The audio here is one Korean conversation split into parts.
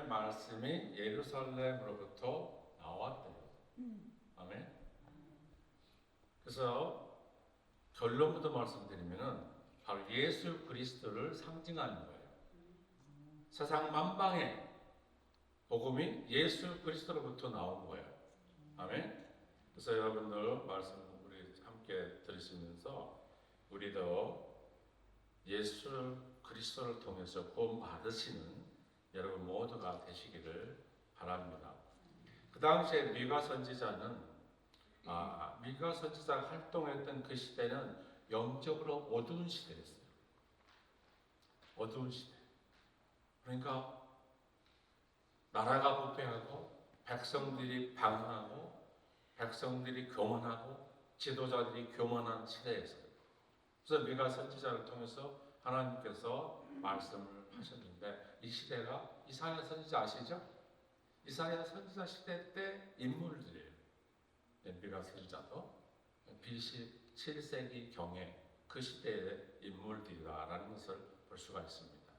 말씀이 예루살렘으로부터 나왔대요. 아멘. 그래서 결론부터 말씀드리면은 바로 예수 그리스도를 상징하는 거예요. 세상 만방에 복음이 예수 그리스도로부터 나온 거예요. 아멘. 그래서 여러분들 말씀 우리 함께 들으시면서 우리도 예수 그리스도를 통해서 구원 받으시는 여러분 모두가 되시기를 바랍니다. 그 당시에 미가 선지자는 미가 선지자가 활동했던 그 시대는 영적으로 어두운 시대였어요. 어두운 시대. 그러니까 나라가 부패하고 백성들이 방황하고 백성들이 교만하고 지도자들이 교만한 시대였어요. 그래서 미가 선지자를 통해서 하나님께서 말씀을 하셨는데 이 시대가 이사야 선지자 아시죠? 이사야 선지자 시대 때 인물들이에요. 미가 선지자도 BC 7세기 경에 그 시대의 인물들이다라는 것을 볼 수가 있습니다.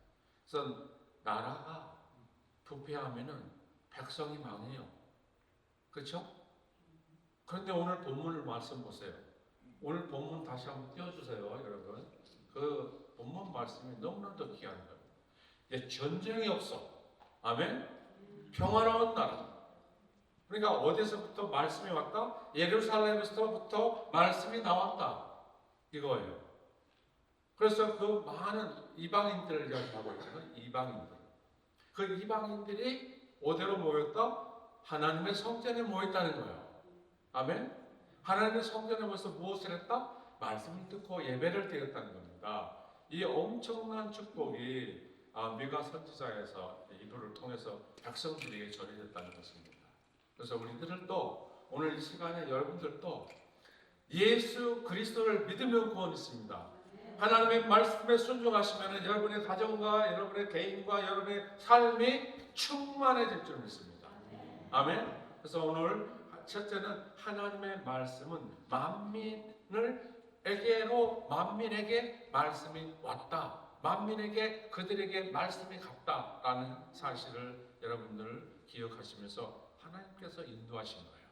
그래서 나라가 부패하면은 백성이 망해요. 그렇죠? 그런데 오늘 본문을 말씀 보세요. 오늘 본문 다시 한번 띄워주세요, 여러분. 그 본문 말씀이 너무나도 귀한 겁니다. 전쟁이 없어. 아멘? 평화로운 나라. 그러니까 어디서부터 말씀이 왔다? 예루살렘에서부터 말씀이 나왔다. 이거예요. 그래서 그 많은 이방인들을 이야기하고 있는 이방인들. 그 이방인들이 어디로 모였다? 하나님의 성전에 모였다는 거예요. 아멘? 하나님의 성전에 모여서 무엇을 했다? 말씀을 듣고 예배를 드렸다는 겁니다. 이 엄청난 축복이 미가 선지자에서 이들을 통해서 백성들에게 전해졌다는 것입니다. 그래서 우리들도 오늘 이 시간에 여러분들도 예수 그리스도를 믿으면 구원이 있습니다. 하나님의 말씀에 순종하시면 여러분의 가정과 여러분의 개인과 여러분의 삶이 충만해질 줄 믿습니다. 아멘. 그래서 오늘 첫째는 하나님의 말씀은 만민에게 말씀이 왔다. 만민에게 그들에게 말씀이 갔다라는 사실을 여러분들 기억하시면서 하나님께서 인도하신 거예요.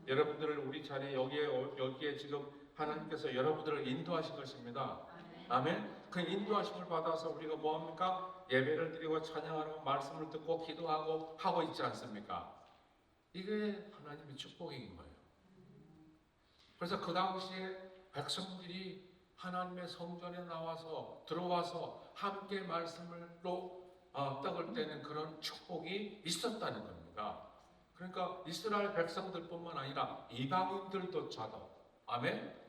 여러분들을 우리 자리에 여기에 지금 하나님께서 여러분들을 인도하신 것입니다. 아멘. 그 인도하심을 받아서 우리가 뭐합니까? 예배를 드리고 찬양하고 말씀을 듣고 기도하고 하고 있지 않습니까? 이게 하나님의 축복인 거예요. 그래서 그 당시에 백성들이 하나님의 성전에 나와서 들어와서 함께 말씀으로 떡을 떼는 그런 축복이 있었다는 겁니다. 그러니까 이스라엘 백성들뿐만 아니라 이방인들조차도, 아멘,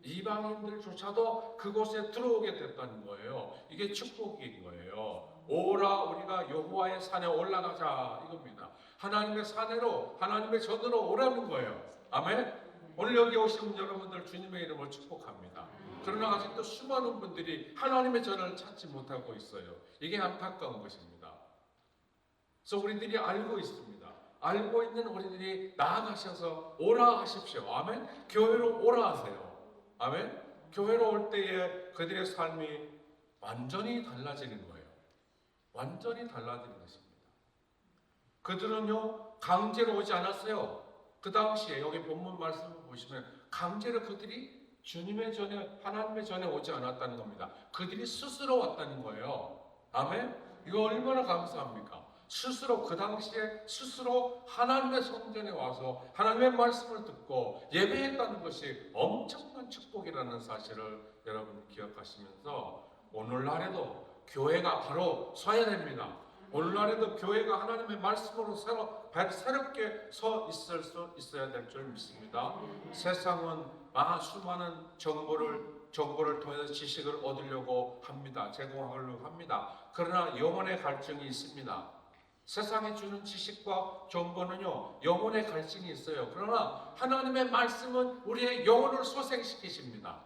이방인들조차도 그곳에 들어오게 됐다는 거예요. 이게 축복인 거예요. 오라 우리가 여호와의 산에 올라가자 이겁니다. 하나님의 산으로, 하나님의 전으로 오라는 거예요. 아멘. 오늘 여기 오신 여러분들 주님의 이름으로 축복합니다. 그러나 아직도 수많은 분들이 하나님의 전을 찾지 못하고 있어요. 이게 안타까운 것입니다. 그래서 우리들이 알고 있습니다. 알고 있는 우리들이 나아가셔서 오라 하십시오. 아멘. 교회로 오라 하세요. 아멘. 교회로 올 때에 그들의 삶이 완전히 달라지는 거예요. 완전히 달라지는 것입니다. 그들은요 강제로 오지 않았어요. 그 당시에 여기 본문 말씀을 보시면 강제로 그들이 주님의 전에, 하나님의 전에 오지 않았다는 겁니다. 그들이 스스로 왔다는 거예요. 아멘. 이거 얼마나 감사합니까? 스스로 그 당시에 스스로 하나님의 성전에 와서 하나님의 말씀을 듣고 예배했다는 것이 엄청난 축복이라는 사실을 여러분 기억하시면서 오늘날에도 교회가 바로 서야 됩니다. 오늘날에도 교회가 하나님의 말씀으로 새롭게 서 있을 수 있어야 될 줄 믿습니다. 세상은 수많은 정보를 통해서 지식을 얻으려고 합니다. 제공하려고 합니다. 그러나 영혼의 갈증이 있습니다. 세상이 주는 지식과 정보는요 영혼의 갈증이 있어요. 그러나 하나님의 말씀은 우리의 영혼을 소생시키십니다.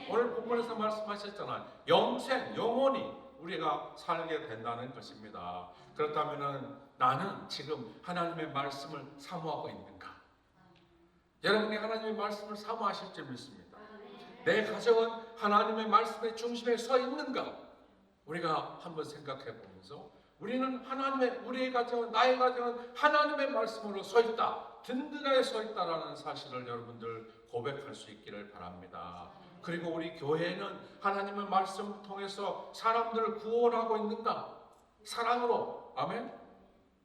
오늘 본문에서 말씀하셨잖아요. 영원히 우리가 살게 된다는 것입니다. 그렇다면 나는 지금 하나님의 말씀을 사모하고 있는가? 여러분이 하나님의 말씀을 사모하실 줄 믿습니다. 내 가정은 하나님의 말씀의 중심에 서 있는가? 우리가 한번 생각해 보면서 우리는 우리의 가정은, 나의 가정은 하나님의 말씀으로 서 있다, 든든하게 서 있다라는 사실을 여러분들 고백할 수 있기를 바랍니다. 그리고 우리 교회는 하나님의 말씀을 통해서 사람들을 구원하고 있는가? 사랑으로, 아멘.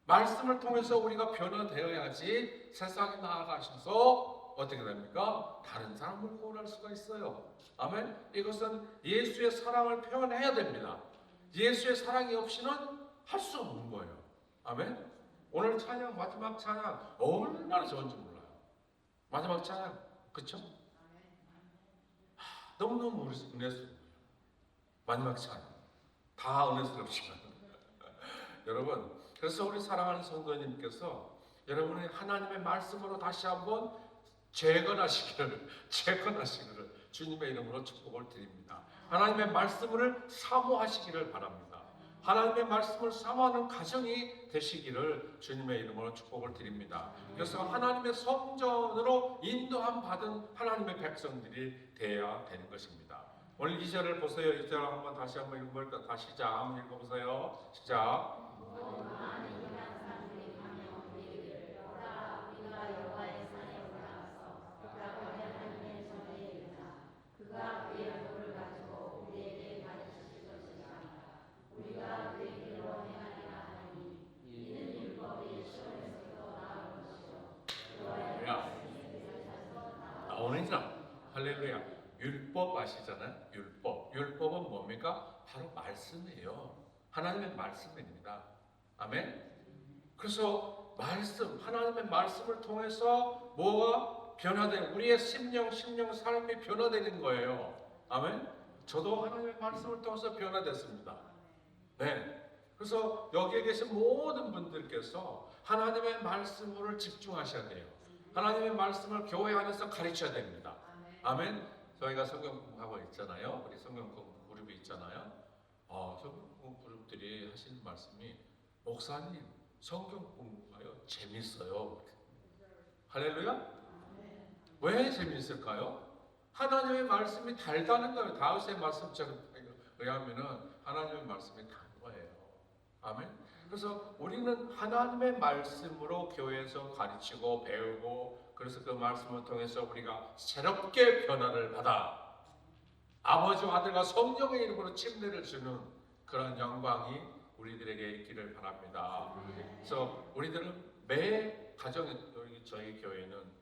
말씀을 통해서 우리가 변화되어야지 세상에 나아가셔서 어떻게 됩니까? 다른 사람을 구원할 수가 있어요. 아멘. 이것은 예수의 사랑을 표현해야 됩니다. 예수의 사랑이 없이는 할 수 없는 거예요. 아멘. 오늘 찬양, 마지막 찬양 얼마나 좋은지 몰라요. 마지막 찬양, 그쵸? 너무너무 은혜스러워요. 마지막 찬양 다 은혜스럽지만 여러분, 그래서 우리 사랑하는 성도님께서 여러분이 하나님의 말씀으로 다시 한번 재건하시기를 주님의 이름으로 축복을 드립니다. 하나님의 말씀을 사모하시기를 바랍니다. 하나님의 말씀을 사모하는 가정이 되시기를 주님의 이름으로 축복을 드립니다. 그래서 하나님의 성전으로 인도함 받은 하나님의 백성들이 되어야 되는 것입니다. 오늘 2절을 보세요. 2절 한번 다시 한번 읽어볼까요? 다시 시작. 한번 읽어보세요. 시작. 나오는구나. 할렐루야. 율법 아시잖아요? 율법은 뭡니까? 바로 말씀이에요. 하나님의 말씀입니다. 아멘. 그래서 하나님의 말씀을 통해서 뭐가 변화되는, 우리의 심령 삶이 변화되는 거예요. 아멘. 저도 하나님의 말씀을 통해서 변화됐습니다. 네. 그래서 여기에 계신 모든 분들께서 하나님의 말씀을 집중하셔야 돼요. 하나님의 말씀을 교회 안에서 가르쳐야 됩니다. 아멘. 저희가 성경 공부하고 있잖아요. 우리 성경 공부 그룹이 있잖아요. 성경 공부 그룹들이 하시는 말씀이, 목사님 성경 공부가요 재밌어요. 할렐루야. 왜 재밌을까요? 하나님의 말씀이 달다는 거예요. 다윗의 말씀처럼 의하면은 하나님의 말씀이 단 거예요. 아멘. 그래서 우리는 하나님의 말씀으로 교회에서 가르치고 배우고, 그래서 그 말씀을 통해서 우리가 새롭게 변화를 받아 아버지와 아들과 성령의 이름으로 침례를 주는 그런 영광이 우리들에게 있기를 바랍니다. 그래서 우리들은 매 가정에, 저희 교회는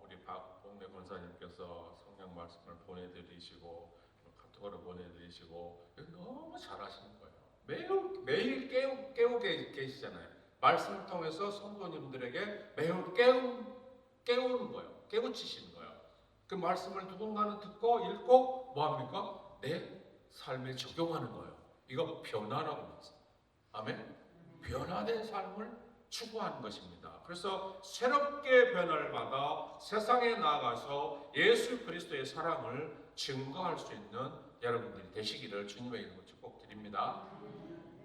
우리 박봉래 권사님께서 성령 말씀을 보내드리시고 카톡으로 보내드리시고 너무 잘하시는 거예요. 매일 깨우고 계시잖아요. 말씀을 통해서 성도님들에게 매일 깨우는 거예요. 깨우치시는 거예요. 그 말씀을 누군가는 듣고 읽고 뭐합니까? 내 삶에 적용하는 거예요. 이거 변화라고 합니다. 아멘? 변화된 삶을 추구하는 것입니다. 그래서 새롭게 변화를 받아 세상에 나아가서 예수 그리스도의 사랑을 증거할 수 있는 여러분들이 되시기를 주님의 이름으로 축복드립니다.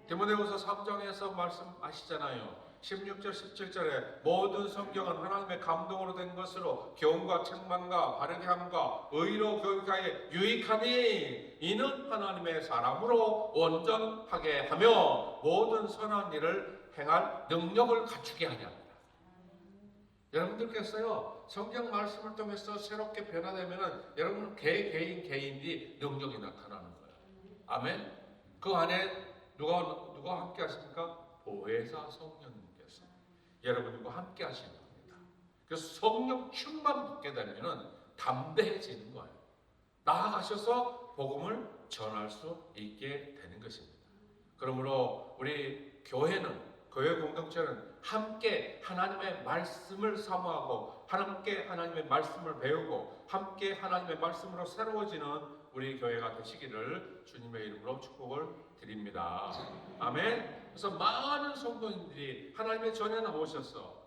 디모데후서 3장에서 말씀하시잖아요. 16절 17절에 모든 성경은 하나님의 감동으로 된 것으로 교훈과 책망과 바르게 함과 의로 교육하여 유익하니 이는 하나님의 사람으로 온전하게 하며 모든 선한 일을 행할 능력을 갖추게 하냐 합니다. 여러분들께서요 성경 말씀을 통해서 새롭게 변화되면은 여러분 개인이 능력이 나타나는 거예요. 아멘. 그 안에 누가 함께 하십니까? 보혜사 성령님께서 여러분과 함께 하시는 겁니다. 그래서 성령 충만 받게 되면은 담대해지는 거예요. 나아가셔서 복음을 전할 수 있게 되는 것입니다. 그러므로 우리 교회는, 교회 공동체는 함께 하나님의 말씀을 사모하고 함께 하나님의 말씀을 배우고 함께 하나님의 말씀으로 새로워지는 우리 교회가 되시기를 주님의 이름으로 축복을 드립니다. 아멘. 그래서 많은 성도님들이 하나님의 전에 나오셔서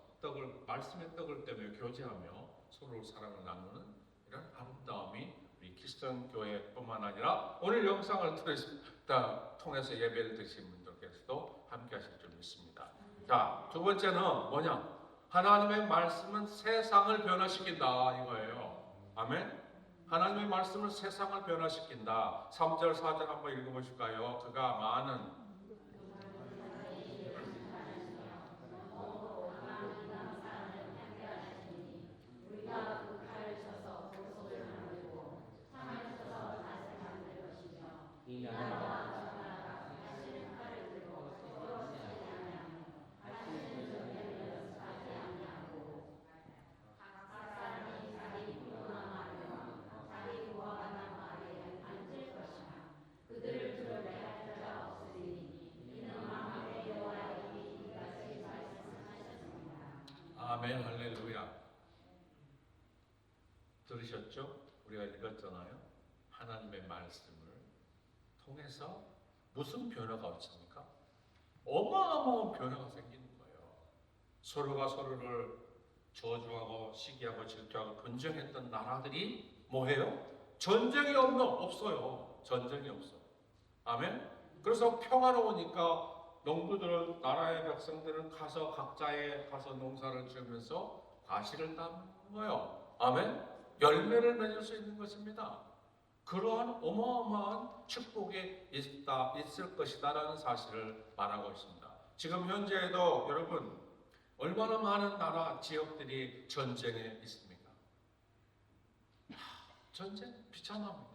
말씀의 떡을 떼며 교제하며 서로 사랑을 나누는 이런 아름다움이 우리 키스턴 교회뿐만 아니라 오늘 영상을 통해서 예배를 드신 분들께서도 함께 하실 줄 믿습니다. 자, 두 번째는 뭐냐? 하나님의 말씀은 세상을 변화시킨다 이거예요. 아멘. 하나님의 말씀은 세상을 변화시킨다. 3절 4절 한번 읽어보실까요? 그가 많은 아멘 할렐루야. 들으셨죠? 우리가 읽었잖아요. 하나님의 말씀을 통해서 무슨 변화가 없습니까? 어마어마한 변화가 생기는 거예요. 서로가 서로를 저주하고 시기하고 질투하고 분쟁했던 나라들이 뭐해요? 전쟁이 없어요. 전쟁이 없어. 아멘. 그래서 평화로우니까 농부들은, 나라의 백성들은 가서 각자의 가서 농사를 지으면서 과실을 담아요. 아멘. 열매를 맺을 수 있는 것입니다. 그러한 어마어마한 축복이 있을 것이다라는 사실을 말하고 있습니다. 지금 현재에도 여러분 얼마나 많은 나라 지역들이 전쟁에 있습니까? 전쟁 비참합니다.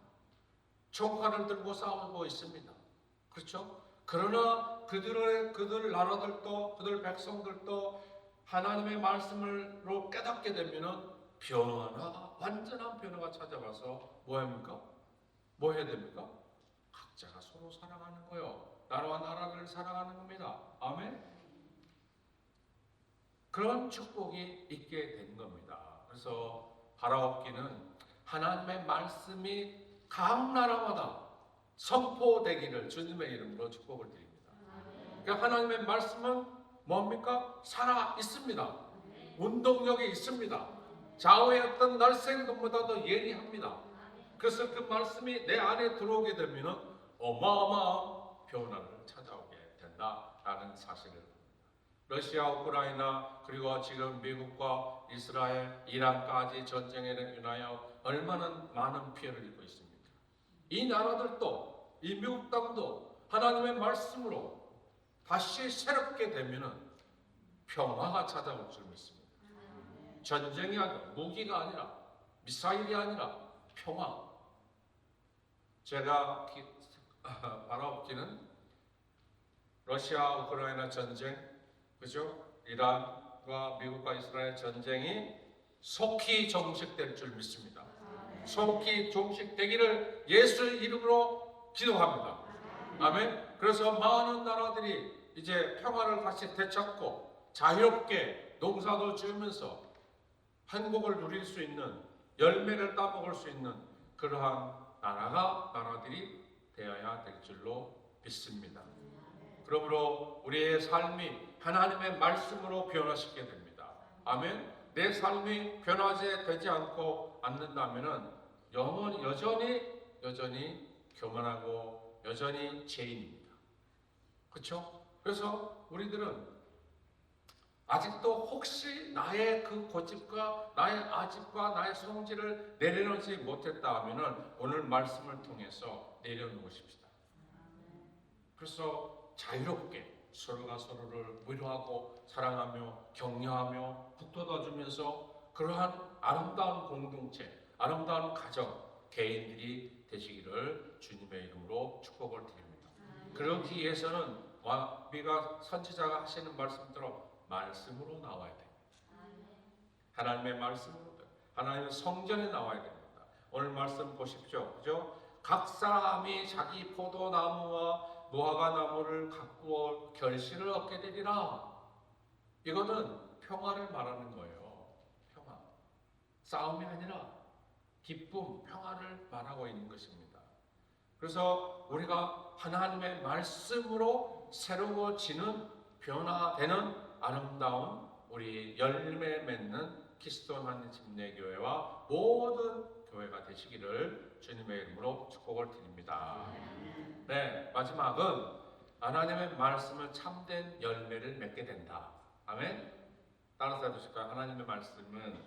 총칼을 들고 싸우고 있습니다. 그렇죠? 그러나 그들 나라들도 그들 백성들도 하나님의 말씀으로 깨닫게 되면은 완전한 변화가 찾아와서 뭐 합니까? 뭐 해야 됩니까? 각자가 서로 사랑하는 거요. 나라와 나라를 사랑하는 겁니다. 아멘. 그런 축복이 있게 된 겁니다. 그래서 바라옵기는 하나님의 말씀이 각 나라마다 선포되기를 주님의 이름으로 축복을 드립니다. 그러니까 하나님의 말씀은 뭡니까? 살아 있습니다. 운동력이 있습니다. 좌우의 어떤 날쌘 것보다도 예리합니다. 그래서 그 말씀이 내 안에 들어오게 되면 어마어마한 변화를 찾아오게 된다라는 사실을 봅니다. 러시아, 우크라이나 그리고 지금 미국과 이스라엘, 이란까지 전쟁에 인하여 얼마나 많은 피해를 입고 있습니까? 이 나라들도 이 미국 땅도 하나님의 말씀으로 다시 새롭게 되면은 평화가 찾아올 줄 믿습니다. 전쟁이 아니라 무기가 아니라 미사일이 아니라 평화. 제가 바라보기는 러시아 우크라이나 전쟁, 그죠? 이란과 미국과 이스라엘 전쟁이 속히 종식될 줄 믿습니다. 속히 종식되기를 예수 이름으로 기도합니다. 아멘. 그래서 많은 나라들이 이제 평화를 다시 되찾고 자유롭게 농사도 지으면서 행복을 누릴 수 있는, 열매를 따먹을 수 있는 그러한 나라들이 되어야 될 줄로 믿습니다. 그러므로 우리의 삶이 하나님의 말씀으로 변화시키게 됩니다. 아멘. 내 삶이 변화되지 않는다면은 여전히 교만하고 여전히 죄인입니다. 그렇죠? 그래서 우리들은 아직도 혹시 나의 그 고집과 나의 아집과 나의 성질을 내려놓지 못했다 하면은 오늘 말씀을 통해서 내려놓으십시다. 그래서 자유롭게 서로가 서로를 위로하고 사랑하며 격려하며 북돋아주면서 그러한 아름다운 공동체, 아름다운 가정, 개인들이 되시기를 주님의 이름으로 축복을 드립니다. 그러기 위해서는 우리가 선지자가 하시는 말씀대로 말씀으로 나와야 됩니다. 하나님의 말씀으로, 하나님의 성전에 나와야 됩니다. 오늘 말씀 보십시오. 그죠? 각 사람이 자기 포도나무와 무화과 나무를 가꾸어 결실을 얻게 되리라. 이거는 평화를 말하는 거예요. 평화. 싸움이 아니라 기쁨, 평화를 말하고 있는 것입니다. 그래서 우리가 하나님의 말씀으로 새로워지는, 변화되는 아름다운 우리 열매 맺는 키스톤 한림침례교회와 모든 교회가 되시기를 주님의 이름으로 축복을 드립니다. 네, 마지막은 하나님의 말씀을 참된 열매를 맺게 된다. 아멘. 따라서 해주실까요? 하나님의 말씀은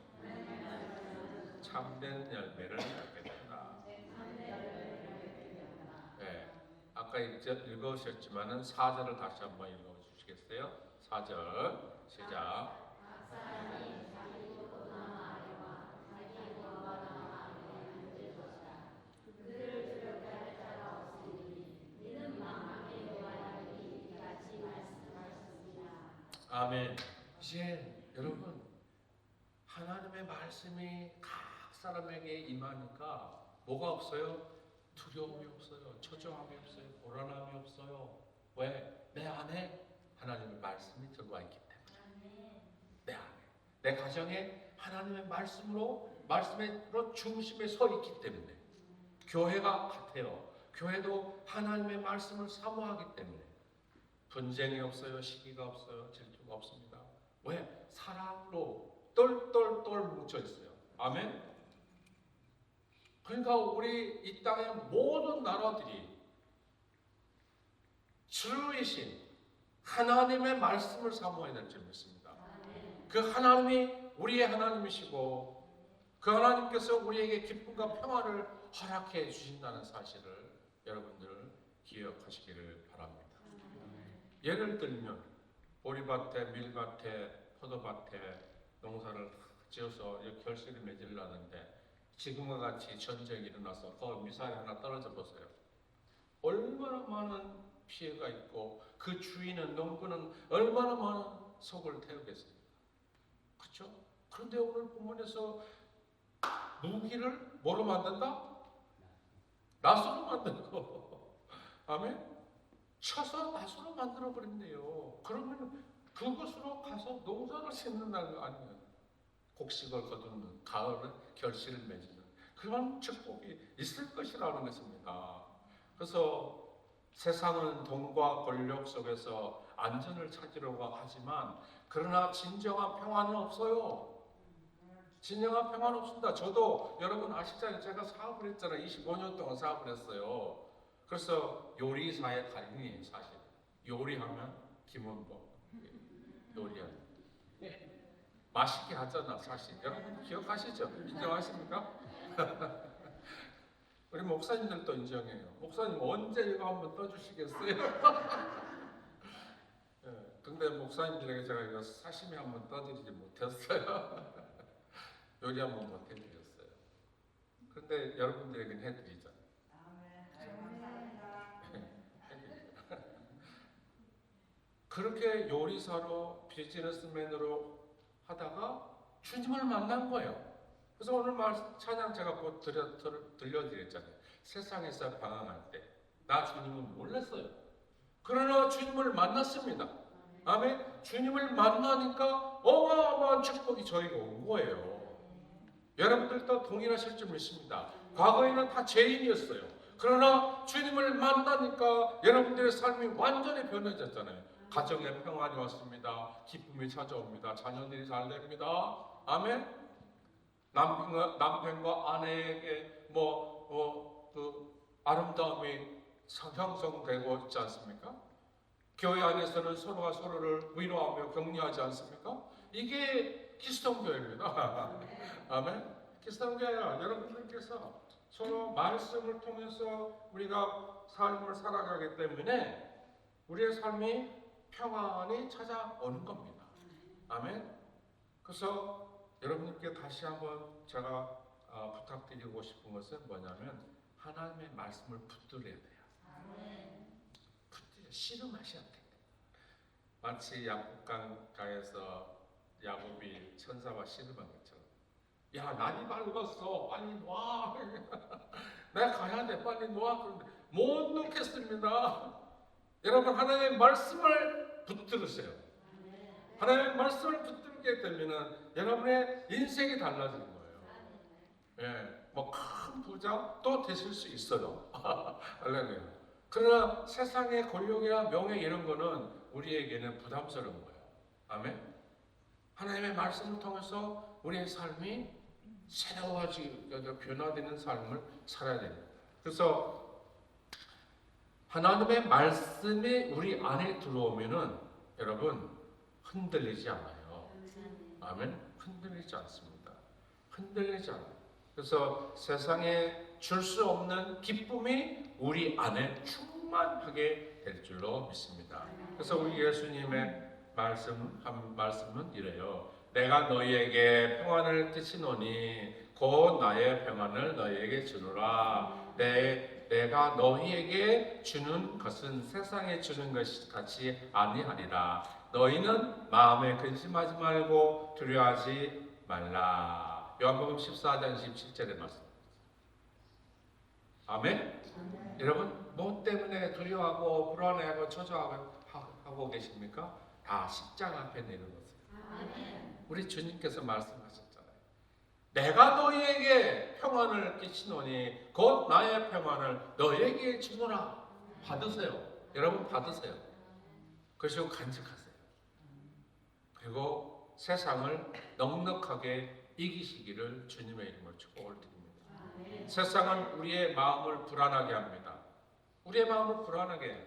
참된 열매를 맺게 된다. 네, 아까 읽으셨지만은 4절을 다시 한번 읽어주시겠어요? 4절 시작. 아멘. 이제 여러분, 하나님의 말씀이 각 사람에게 임하니까 뭐가 없어요? 두려움이 없어요. 초조함이 없어요. 불안함이 없어요. 왜? 내 안에 하나님의 말씀이 들어와 있기 때문에. 내 안에, 내 가정에 하나님의 말씀으로 중심에 서 있기 때문에. 교회가 같아요. 교회도 하나님의 말씀을 사모하기 때문에 분쟁이 없어요. 시기가 없어요. 질투가 없습니다. 왜? 사랑으로 똘똘똘 뭉쳐 있어요. 아멘. 그러니까 우리 이 땅의 모든 나라들이 주이신 하나님의 말씀을 사모해야 될 줄 믿습니다. 그 하나님이 우리의 하나님이시고 그 하나님께서 우리에게 기쁨과 평화를 허락해 주신다는 사실을 여러분들 기억하시기를 바랍니다. 예를 들면 보리밭에, 밀밭에, 포도밭에 농사를 지어서 결실을 맺으려는데 지금과 같이 전쟁이 일어나서 그 미사일 하나 떨어져 보세요. 얼마나 많은 피해가 있고 그 주인은, 농부는 얼마나 많은 속을 태우겠습니까? 그렇죠? 그런데 오늘 본문에서 무기를 뭐로 만든다? 낫으로 만들고 아멘? 쳐서 낫으로 만들어버린대요. 그러면 그것으로 가서 농사를 짓는다는 거 아니에요? 곡식을 거두는, 가을에 결실을 맺는 그런 축복이 있을 것이라는 것입니다. 그래서 세상은 돈과 권력 속에서 안전을 찾으려고 하지만 그러나 진정한 평화는 없어요. 진정한 평화는 없습니다. 저도 여러분 아시잖아요. 제가 사업을 했잖아요. 25년 동안 사업을 했어요. 그래서 요리사의 달인이에요. 사실 요리하면 김원복 요리하는 맛있게 하잖아. 사실 여러분 기억하시죠? 인정하십니까? 우리 목사님들도 인정해요. 목사님 언제 이거 한번 떠주시겠어요? 네, 근데 목사님들에게 제가 이거 사시미 한번 떠드리지 못했어요. 요리 한번 못 해드렸어요. 그런데 여러분들에게는 해드리죠. 그렇게 요리사로 비즈니스맨으로 하다가 주님을 만난 거예요. 그래서 오늘 찬양 제가 곧 들려드렸잖아요. 세상에서 방황할 때 나 주님을 몰랐어요. 그러나 주님을 만났습니다. 아멘. 주님을 만나니까 어마어마한 축복이 저에게 온 거예요. 여러분들도 동일하실 줄 믿습니다. 과거에는 다 죄인이었어요. 그러나 주님을 만나니까 여러분들의 삶이 완전히 변해졌잖아요. 가정에 평안이 왔습니다. 기쁨이 찾아옵니다. 자녀들이 잘 됩니다. 아멘. 남편과 아내에게 그 아름다움이 형성되고 있지 않습니까? 교회 안에서는 서로가 서로를 위로하며 격려하지 않습니까? 이게 기성교회입니다. 아멘. 기성교회야. 여러분들께서 서로 말씀을 통해서 우리가 삶을 살아가기 때문에 우리의 삶이 평안이 찾아오는 겁니다. 아멘. 그래서 여러분께 다시 한번 제가 부탁드리고 싶은 것은 뭐냐면 하나님의 말씀을 붙들어야 돼요. 씨름하셔야 돼. 마치 야곱강가에서 야곱이 천사와 씨름한 것처럼, 야 날이 밝았어, 빨리 놔. 내가 가야 돼, 빨리 놔. 그런데 못 놓겠습니다. 여러분, 하나님의 말씀을 붙들으세요. 하나님의 말씀을 붙들게 되면은 여러분의 인생이 달라지는 거예요. 예, 뭐 큰 부자도 되실 수 있어요. 할렐루야. 그러나 세상의 권력이나 명예 이런 거는 우리에게는 부담스러운 거예요. 아멘. 하나님의 말씀을 통해서 우리의 삶이 새로워지고 변화되는 삶을 살아야 됩니다. 그래서 하나님의 말씀이 우리 안에 들어오면은 여러분 흔들리지 않아요. 아멘. 흔들리지 않습니다. 흔들리지 않아요. 그래서 세상에 줄 수 없는 기쁨이 우리 안에 충만하게 될 줄로 믿습니다. 그래서 우리 예수님의 말씀은 이래요. 내가 너희에게 평안을 끼치노니 곧 나의 평안을 너희에게 주노라. 내가 너희에게 주는 것은 세상에 주는 것이 같이 아니하리라. 너희는 마음에 근심하지 말고 두려워하지 말라. 요한복음 14장 17절의 말씀. 아멘? 여러분, 뭐 때문에 두려워하고 불안해하고 초조하고 계십니까? 다 십자가 앞에 내려놓으세요. 우리 주님께서 말씀하셨잖아요. 내가 너희에게 평안을 끼치노니 곧 나의 평안을 너희에게 주노라. 받으세요. 여러분 받으세요. 그리고 간직하세요. 그리고 세상을 넉넉하게 이기시기를 주님의 이름으로 축복을 드립니다. 세상은 우리의 마음을 불안하게 합니다. 우리의 마음을 불안하게 해요.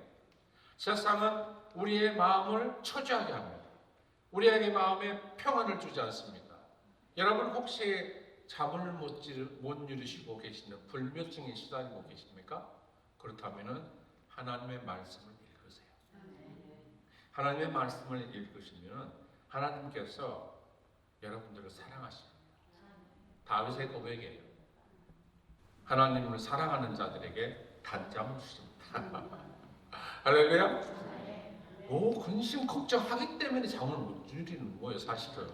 세상은 우리의 마음을 초조하게 합니다. 우리에게 마음에 평안을 주지 않습니다. 여러분 혹시 잠을 못 이루시고 계시는 불면증에 시달리고 계십니까? 그렇다면 하나님의 말씀을 읽으세요. 하나님의 말씀을 읽으시면 하나님께서 여러분들을 사랑하십니다. 다윗의 고백이에요. 하나님을 사랑하는 자들에게 단잠을 주십니다. 할렐루야. 근심 걱정하기 때문에 잠을 못 이루는 거예요. 사실은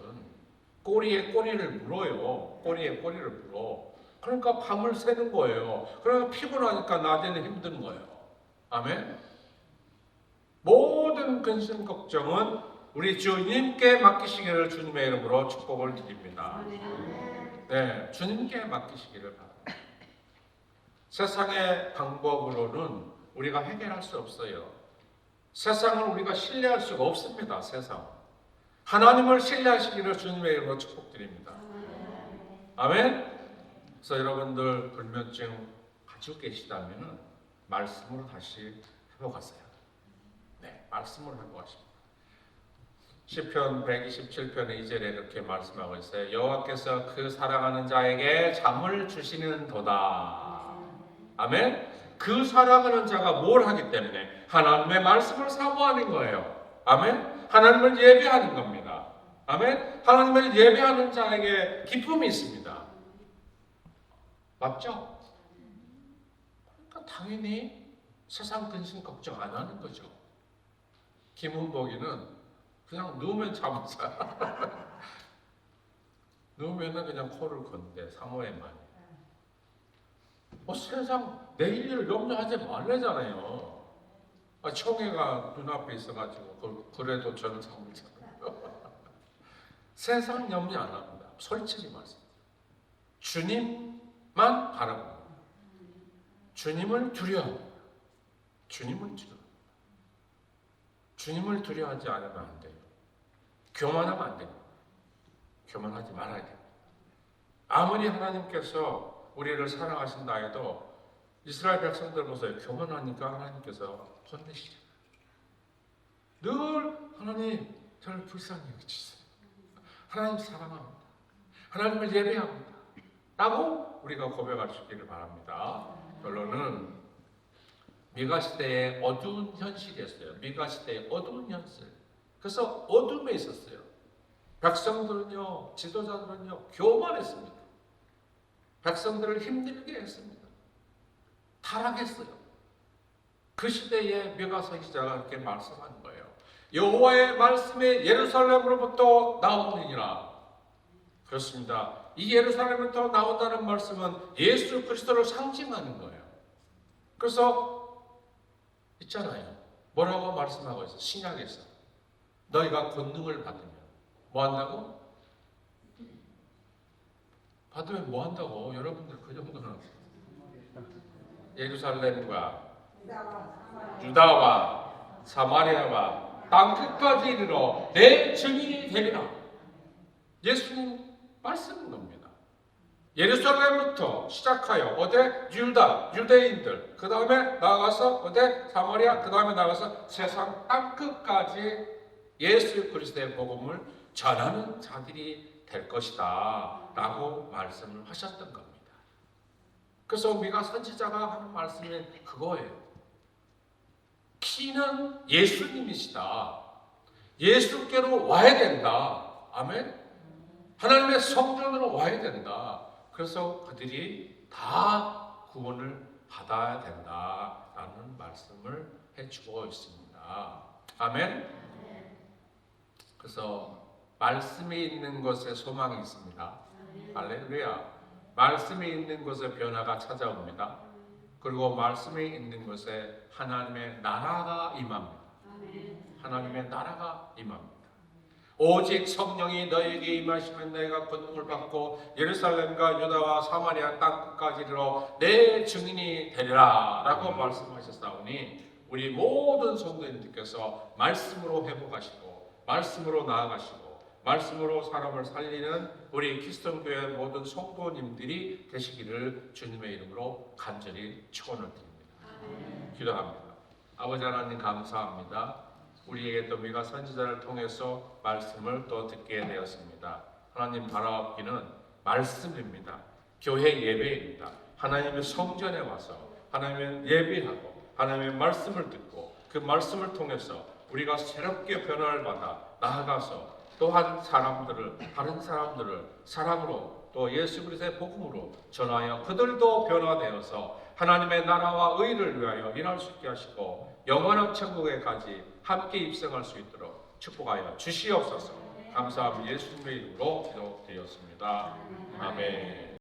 꼬리에 꼬리를 물어요. 꼬리에 꼬리를 물어. 그러니까 밤을 새는 거예요. 그러니까 피곤하니까 낮에는 힘든 거예요. 아멘. 모든 근심 걱정은 우리 주님께 맡기시기를 주님의 이름으로 축복을 드립니다. 네, 주님께 맡기시기를 바랍니다. 세상의 방법으로는 우리가 해결할 수 없어요. 세상을 우리가 신뢰할 수가 없습니다. 세상. 하나님을 신뢰하시기를 주님의 이름으로 축복드립니다. 아멘. 그래서 여러분들 불면증 가지고 계시다면 말씀으로 다시 회복하세요. 네, 말씀으로 회복하십니다. 시편 127편의 2절에 이렇게 말씀하고 있어요. 여호와께서 그 사랑하는 자에게 잠을 주시는도다. 아멘. 그 사랑하는 자가 뭘 하기 때문에 하나님의 말씀을 사모하는 거예요. 아멘. 하나님을 예배하는 겁니다. 아멘. 하나님을 예배하는 자에게 기쁨이 있습니다. 맞죠? 그러니까 당연히 세상 근심 걱정 안 하는 거죠. 김은복이는 그냥 누우면 잠을 자. 누우면은 그냥 코를 건대 사모예만. 세상 내일을 염려하지 말래잖아요. 청해가 눈앞에 있어가지고 그래도 저는 잠을 자요. 세상 염려 안 합니다. 솔직히 말씀. 주님만 바라봅니다. 주님을 두려워합니다. 주님을 두려워. 주님을 두려워하지 않으면 안 돼요. 교만하면 안 됩니다. 교만하지 말아야 돼요. 아무리 하나님께서 우리를 사랑하신다 해도 이스라엘 백성들 보세요. 교만하니까 하나님께서 혼내시죠. 늘 하나님 저를 불쌍히 여기주세요. 하나님 사랑합니다. 하나님을 예배합니다. 라고 우리가 고백할 수 있기를 바랍니다. 결론은 미가 시대의 어두운 현실이었어요. 미가 시대의 어두운 현실. 그래서 어둠에 있었어요. 백성들은요, 지도자들은요, 교만했습니다. 백성들을 힘들게 했습니다. 타락했어요. 그 시대에 미가 선지자가 이렇게 말씀하는 거예요. 여호와의 말씀이 예루살렘으로부터 나오느니라. 그렇습니다. 이 예루살렘으로부터 나온다는 말씀은 예수 그리스도를 상징하는 거예요. 그래서 있잖아요. 뭐라고 말씀하고 있어? 신약에서 너희가 권능을 받으면 뭐 한다고? 받으면 뭐 한다고? 여러분들 그 정도는 예루살렘과 유다와 사마리아와 땅끝까지 이르러 내 증인이 되리라. 예수님 말씀인 겁니다. 예루살렘부터 시작하여 유대인들, 그 다음에 나아가서 사마리아, 그 다음에 나아가서 세상 땅끝까지 예수 그리스도의 복음을 전하는 자들이 될 것이다 라고 말씀을 하셨던 겁니다. 그래서 미가 선지자가 하는 말씀은 그거예요. 키는 예수님이시다. 예수께로 와야 된다. 아멘. 하나님의 성전으로 와야 된다. 그래서 그들이 다 구원을 받아야 된다라는 말씀을 해주고 있습니다. 아멘. 그래서 말씀이 있는 곳에 소망이 있습니다. 할렐루야. 말씀이 있는 곳에 변화가 찾아옵니다. 그리고 말씀이 있는 곳에 하나님의 나라가 임합니다. 하나님의 나라가 임합니다. 오직 성령이 너에게 임하시면 너희가 권능을 받고 예루살렘과 유다와 사마리아 땅끝까지 이르러 내 증인이 되리라 라고 말씀하셨사오니 우리 모든 성도님들께서 말씀으로 회복하시고 말씀으로 나아가시고 말씀으로 사람을 살리는 우리 키스톤교회 모든 성도님들이 되시기를 주님의 이름으로 간절히 축원을 드립니다. 기도합니다. 아버지 하나님 감사합니다. 우리에게 또 미가 선지자를 통해서 말씀을 또 듣게 되었습니다. 하나님 바라옵기는 말씀입니다. 교회 예배입니다. 하나님의 성전에 와서 하나님의 예배하고 하나님의 말씀을 듣고 그 말씀을 통해서 우리가 새롭게 변화를 받아 나아가서 또한 다른 사람들을 사랑으로 또 예수 그리스도의 복음으로 전하여 그들도 변화되어서 하나님의 나라와 의를 위하여 일할 수 있게 하시고 영원한 천국에까지 함께 입성할 수 있도록 축복하여 주시옵소서. 감사합니다. 예수님의 이름으로 기도드렸습니다. 아멘.